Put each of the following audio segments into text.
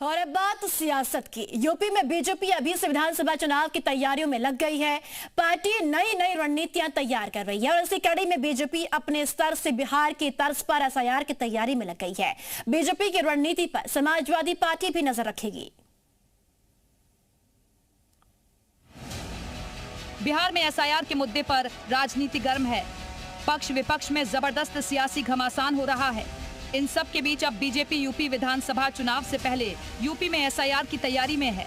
और अब बात सियासत की। यूपी में बीजेपी अभी से विधानसभा चुनाव की तैयारियों में लग गई है। पार्टी नई नई रणनीतियां तैयार कर रही है और इसी कड़ी में बीजेपी अपने स्तर से बिहार की तर्ज पर एसआईआर की तैयारी में लग गई है। बीजेपी की रणनीति पर समाजवादी पार्टी भी नजर रखेगी। बिहार में एसआईआर के मुद्दे पर राजनीति गर्म है। पक्ष विपक्ष में जबरदस्त सियासी घमासान हो रहा है। इन सब के बीच अब बीजेपी यूपी विधानसभा चुनाव से पहले यूपी में एसआईआर की तैयारी में है।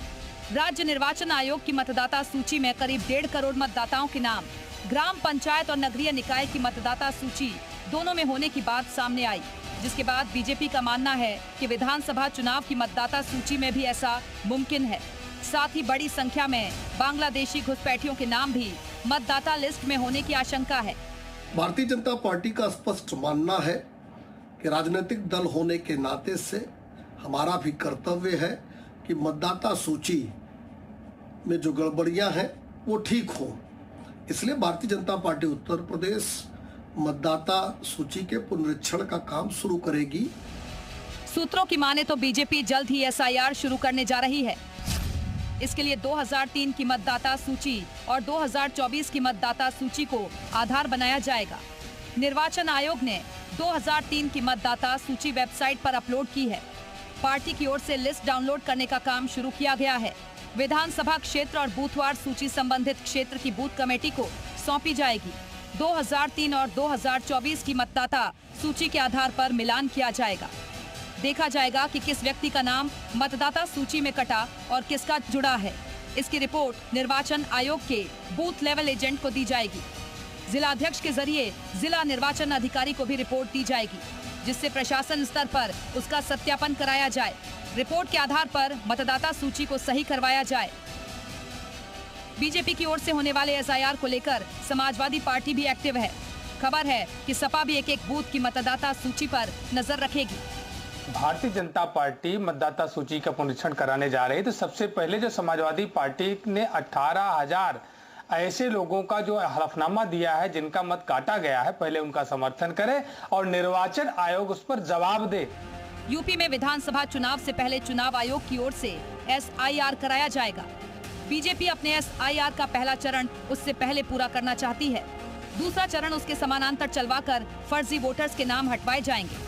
राज्य निर्वाचन आयोग की मतदाता सूची में करीब 1.5 करोड़ मतदाताओं के नाम ग्राम पंचायत और नगरीय निकाय की मतदाता सूची दोनों में होने की बात सामने आई, जिसके बाद बीजेपी का मानना है कि विधानसभा चुनाव की मतदाता सूची में भी ऐसा मुमकिन है। साथ ही बड़ी संख्या में बांग्लादेशी घुसपैठियों के नाम भी मतदाता लिस्ट में होने की आशंका है। भारतीय जनता पार्टी का स्पष्ट मानना है कि राजनीतिक दल होने के नाते से हमारा भी कर्तव्य है कि मतदाता सूची में जो गड़बड़ियां हैं वो ठीक हो। इसलिए भारतीय जनता पार्टी उत्तर प्रदेश मतदाता सूची के पुनरीक्षण का काम शुरू करेगी। सूत्रों की माने तो बीजेपी जल्द ही एसआईआर शुरू करने जा रही है। इसके लिए 2003 की मतदाता सूची और 2024 की मतदाता सूची को आधार बनाया जाएगा। निर्वाचन आयोग ने 2003 की मतदाता सूची वेबसाइट पर अपलोड की है। पार्टी की ओर से लिस्ट डाउनलोड करने का काम शुरू किया गया है। विधानसभा क्षेत्र और बूथवार सूची संबंधित क्षेत्र की बूथ कमेटी को सौंपी जाएगी। 2003 और 2024 की मतदाता सूची के आधार पर मिलान किया जाएगा। देखा जाएगा कि किस व्यक्ति का नाम मतदाता सूची में कटा और किसका जुड़ा है। इसकी रिपोर्ट निर्वाचन आयोग के बूथ लेवल एजेंट को दी जाएगी। जिला अध्यक्ष के जरिए जिला निर्वाचन अधिकारी को भी रिपोर्ट दी जाएगी, जिससे प्रशासन स्तर पर उसका सत्यापन कराया जाए। रिपोर्ट के आधार पर मतदाता सूची को सही करवाया जाए। बीजेपी की ओर से होने वाले एसआईआर को लेकर समाजवादी पार्टी भी एक्टिव है। खबर है कि सपा भी एक बूथ की मतदाता सूची पर नजर रखेगी। भारतीय जनता पार्टी मतदाता सूची का पुनरीक्षण कराने जा रही है, तो सबसे पहले जो समाजवादी पार्टी ने 18,000 ऐसे लोगों का जो हलफनामा दिया है जिनका मत काटा गया है, पहले उनका समर्थन करे और निर्वाचन आयोग उस पर जवाब दे। यूपी में विधानसभा चुनाव से पहले चुनाव आयोग की ओर से एसआईआर कराया जाएगा। बीजेपी अपने एसआईआर का पहला चरण उससे पहले पूरा करना चाहती है। दूसरा चरण उसके समानांतर चलवाकर फर्जी वोटर्स के नाम हटवाए जाएंगे।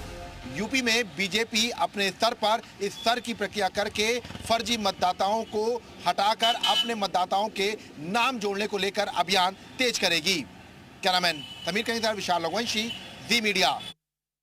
यूपी में बीजेपी अपने स्तर पर इस स्तर की प्रक्रिया करके फर्जी मतदाताओं को हटाकर अपने मतदाताओं के नाम जोड़ने को लेकर अभियान तेज करेगी। कैमरामैन तमीर कहीं विशाल लघुवंशी, जी मीडिया।